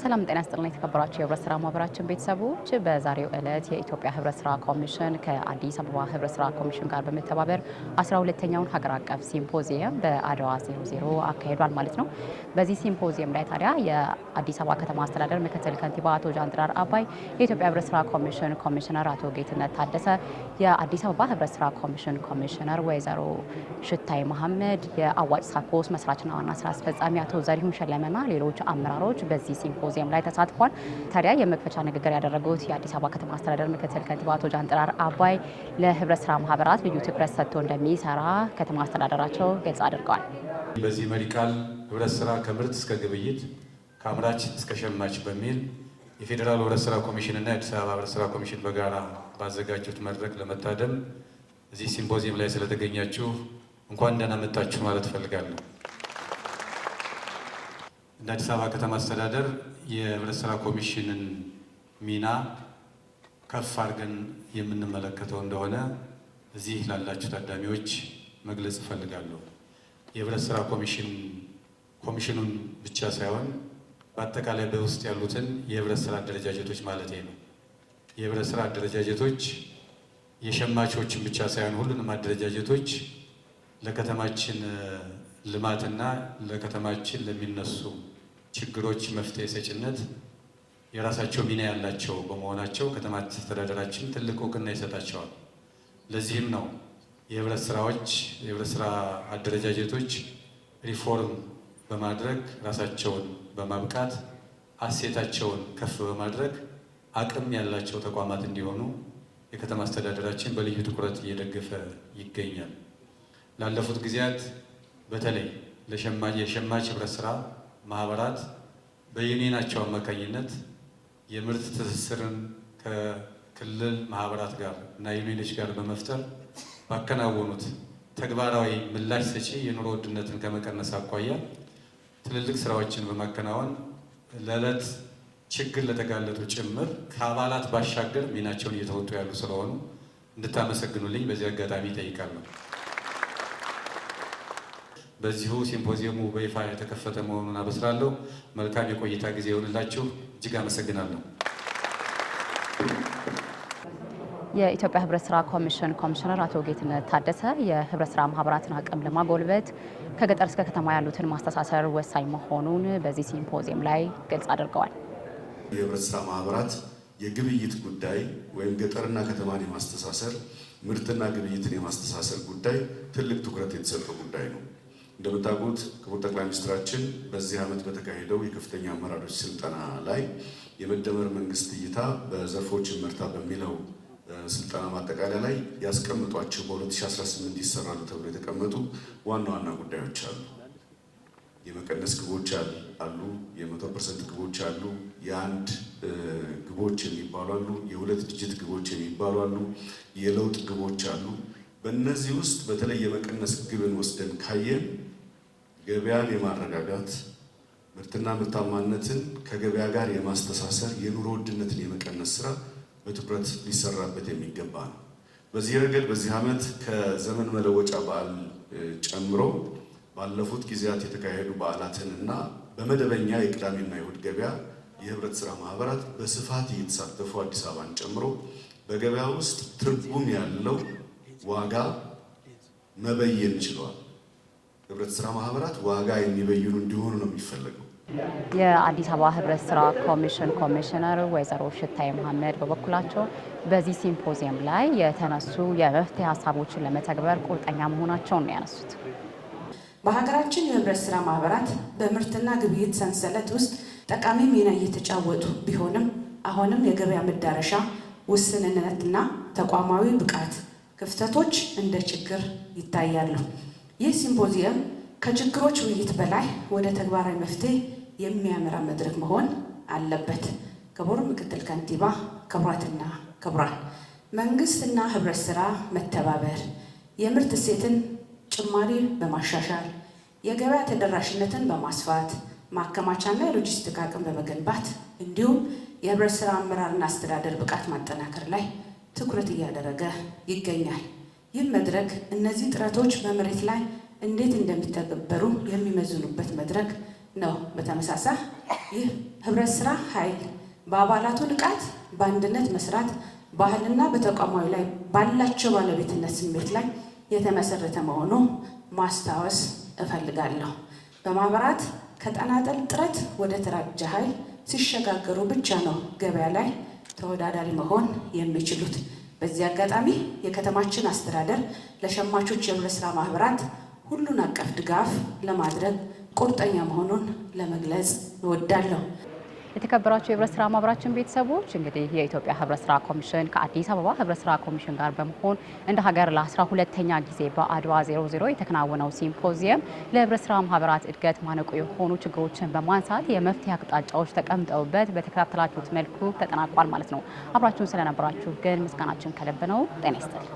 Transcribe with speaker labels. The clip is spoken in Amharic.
Speaker 1: ሰላም ጤና ይስጥልኝ የተከበራችሁ የህብረት ስራ ማህበራችን ቤተሰቦች በዛሬው ዕለት የኢትዮጵያ ህብረት ስራ ኮሚሽን ከአዲስ አበባ ህብረት ስራ ኮሚሽን ጋር በመተባበር 12ኛውን ሀገር አቀፍ ሲምፖዚየም በአድዋ 00 አካሂዷል ማለት ነው። በዚህ ሲምፖዚየም ላይ ታዲያ የአዲስ አበባ ከተማ አስተዳደር ምክትል ከንቲባ አቶ ጃንጥራር አባይ፣ የኢትዮጵያ ህብረት ስራ ኮሚሽን ኮሚሽነር አቶ ጌትነት ታደሰ፣ የአዲስ አበባ ህብረት ስራ ኮሚሽን ኮሚሽነር ወይዘሮ ሽታይ መሐመድ፣ የአዋጭ ሳኮስ መስራችና ዋና ስራ አስፈጻሚ አቶ ዘሪሁን ሸለመና ሌሎች አመራሮች በዚህ ሲምፖዚየም ላይ ተሳትፏል። ታዲያ የመክፈቻ ንግግር ያደረጉት የአዲስ አበባ ከተማ አስተዳደር ምክትል ከንቲባ አቶ ጃንጥራር አባይ ለህብረት ስራ ማህበራት ልዩ ትኩረት ሰጥቶ እንደሚሰራ ከተማ አስተዳደራቸው ግልጽ አድርገዋል።
Speaker 2: በዚህ መሪ ቃል ህብረት ስራ ከምርት እስከ ግብይት ከአምራች እስከ ሸማች በሚል የፌዴራል ህብረት ስራ ኮሚሽን እና የአዲስ አበባ ህብረት ስራ ኮሚሽን በጋራ ባዘጋጁት መድረክ ለመታደም እዚህ ሲምፖዚየም ላይ ስለተገኛችሁ እንኳን ደህና መጣችሁ ማለት እፈልጋለሁ። እንደ አዲስ አበባ ከተማ አስተዳደር የህብረት ስራ ኮሚሽንን ሚና ከፍ አድርገን የምንመለከተው እንደሆነ እዚህ ላላችሁ ታዳሚዎች መግለጽ እፈልጋለሁ። የህብረት ስራ ኮሚሽኑን ብቻ ሳይሆን በአጠቃላይ በውስጥ ያሉትን የህብረት ስራ አደረጃጀቶች ማለት ነው። የህብረት ስራ አደረጃጀቶች የሸማቾችን ብቻ ሳይሆን ሁሉንም አደረጃጀቶች ለከተማችን ልማትና ለከተማችን ለሚነሱ ችግሮች መፍትሄ ሰጭነት የራሳቸው ሚና ያላቸው በመሆናቸው ከተማ አስተዳደራችን ትልቅ እውቅና ይሰጣቸዋል። ለዚህም ነው የህብረት ስራ አደረጃጀቶች ሪፎርም በማድረግ ራሳቸውን በማብቃት አሴታቸውን ከፍ በማድረግ አቅም ያላቸው ተቋማት እንዲሆኑ የከተማ አስተዳደራችን በልዩ ትኩረት እየደገፈ ይገኛል። ላለፉት ጊዜያት በተለይ የሸማች ህብረት ስራ ማህበራት በዩኒየናቸው አማካኝነት የምርት ትስስርን ከክልል ማህበራት ጋር እና ዩኒየኖች ጋር በመፍጠር ባከናወኑት ተግባራዊ ምላሽ ሰጪ የኑሮ ውድነትን ከመቀነስ አኳያ ትልልቅ ስራዎችን በማከናወን ለዕለት ችግር ለተጋለጡ ጭምር ከአባላት ባሻገር ሚናቸውን እየተወጡ ያሉ ስለሆኑ እንድታመሰግኑልኝ በዚህ አጋጣሚ እጠይቃለሁ። በዚሁ ሲምፖዚየሙ በይፋ የተከፈተ መሆኑን አበስራለሁ። መልካም የቆይታ ጊዜ ይሁንላችሁ። እጅግ አመሰግናለሁ።
Speaker 1: የኢትዮጵያ ህብረት ስራ ኮሚሽን ኮሚሽነር አቶ ጌትነት ታደሰ የህብረት ስራ ማህበራትን አቅም ለማጎልበት ከገጠር እስከ ከተማ ያሉትን ማስተሳሰር ወሳኝ መሆኑን በዚህ ሲምፖዚየም ላይ ግልጽ አድርገዋል።
Speaker 3: የህብረት ስራ ማህበራት የግብይት ጉዳይ ወይም ገጠርና ከተማን የማስተሳሰር ምርትና ግብይትን የማስተሳሰር ጉዳይ ትልቅ ትኩረት የተሰጠው ጉዳይ ነው። እንደምታውቁት ክቡር ጠቅላይ ሚኒስትራችን በዚህ ዓመት በተካሄደው የከፍተኛ አመራሮች ስልጠና ላይ የመደመር መንግስት እይታ በዘርፎች ምርታ በሚለው ስልጠና ማጠቃለያ ላይ ያስቀምጧቸው በ2018 ይሰራሉ ተብሎ የተቀመጡ ዋና ዋና ጉዳዮች አሉ። የመቀነስ ግቦች አሉ፣ የ100% ግቦች አሉ፣ የአንድ ግቦች የሚባሉ አሉ፣ የሁለት ዲጂት ግቦች የሚባሉ አሉ፣ የለውጥ ግቦች አሉ። በእነዚህ ውስጥ በተለይ የመቀነስ ግብን ወስደን ካየን ገበያን የማረጋጋት ምርትና ምርታማነትን ከገበያ ጋር የማስተሳሰር የኑሮ ውድነትን የመቀነስ ስራ በትኩረት ሊሰራበት የሚገባ ነው። በዚህ ረገድ በዚህ ዓመት ከዘመን መለወጫ በዓል ጨምሮ ባለፉት ጊዜያት የተካሄዱ በዓላትን እና በመደበኛ የቅዳሜና የእሁድ ገበያ የህብረት ስራ ማህበራት በስፋት እየተሳተፉ አዲስ አበባን ጨምሮ በገበያ ውስጥ ትርጉም ያለው ዋጋ መበየን ችለዋል። ህብረት ስራ ማህበራት ዋጋ የሚበይኑ እንዲሆኑ ነው የሚፈለገው።
Speaker 1: የአዲስ አበባ ህብረት ስራ ኮሚሽን ኮሚሽነር ወይዘሮ ሽታይ መሐመድ በበኩላቸው በዚህ ሲምፖዚየም ላይ የተነሱ የመፍትሄ ሀሳቦችን ለመተግበር ቁርጠኛ መሆናቸውን ነው ያነሱት።
Speaker 4: በሀገራችን የህብረት ስራ ማህበራት በምርትና ግብይት ሰንሰለት ውስጥ ጠቃሚ ሚና እየተጫወቱ ቢሆንም አሁንም የገበያ መዳረሻ ውስንነትና ተቋማዊ ብቃት ክፍተቶች እንደ ችግር ይታያሉ። ይህ ሲምፖዚየም ከችግሮች ውይይት በላይ ወደ ተግባራዊ መፍትሄ የሚያመራ መድረክ መሆን አለበት። ክቡር ምክትል ከንቲባ፣ ክቡራትና ክቡራን፣ መንግስትና ህብረት ስራ መተባበር የምርት እሴትን ጭማሪ በማሻሻል የገበያ ተደራሽነትን በማስፋት ማከማቻና የሎጂስቲክ አቅም በመገንባት እንዲሁም የህብረት ስራ አመራርና አስተዳደር ብቃት ማጠናከር ላይ ትኩረት እያደረገ ይገኛል። ይህ መድረክ እነዚህ ጥረቶች በመሬት ላይ እንዴት እንደሚተገበሩ የሚመዝኑበት መድረክ ነው። በተመሳሳይ ይህ ህብረት ስራ ኃይል በአባላቱ ንቃት፣ በአንድነት መስራት ባህልና በተቋማዊ ላይ ባላቸው ባለቤትነት ስሜት ላይ የተመሰረተ መሆኑ ማስታወስ እፈልጋለሁ። በማህበራት ከተናጠል ጥረት ወደ ተራጀ ኃይል ሲሸጋገሩ ብቻ ነው ገበያ ላይ ተወዳዳሪ መሆን የሚችሉት። በዚህ አጋጣሚ የከተማችን አስተዳደር ለሸማቾች የህብረት ስራ ማህበራት ሁሉን አቀፍ ድጋፍ ለማድረግ ቁርጠኛ መሆኑን ለመግለጽ እወዳለሁ።
Speaker 1: የተከበራችሁ የህብረት ስራ ማህበራችን ቤተሰቦች እንግዲህ የኢትዮጵያ ህብረት ስራ ኮሚሽን ከአዲስ አበባ ህብረት ስራ ኮሚሽን ጋር በመሆን እንደ ሀገር ለ12ኛ ጊዜ በአድዋ 00 የተከናወነው ሲምፖዚየም ለህብረት ስራ ማህበራት እድገት ማነቆ የሆኑ ችግሮችን በማንሳት የመፍትሄ አቅጣጫዎች ተቀምጠውበት በተከታተላችሁት መልኩ ተጠናቋል ማለት ነው። አብራችሁን ስለነበራችሁ ግን ምስጋናችን ከልብ ነው። ጤና ይስጥልኝ።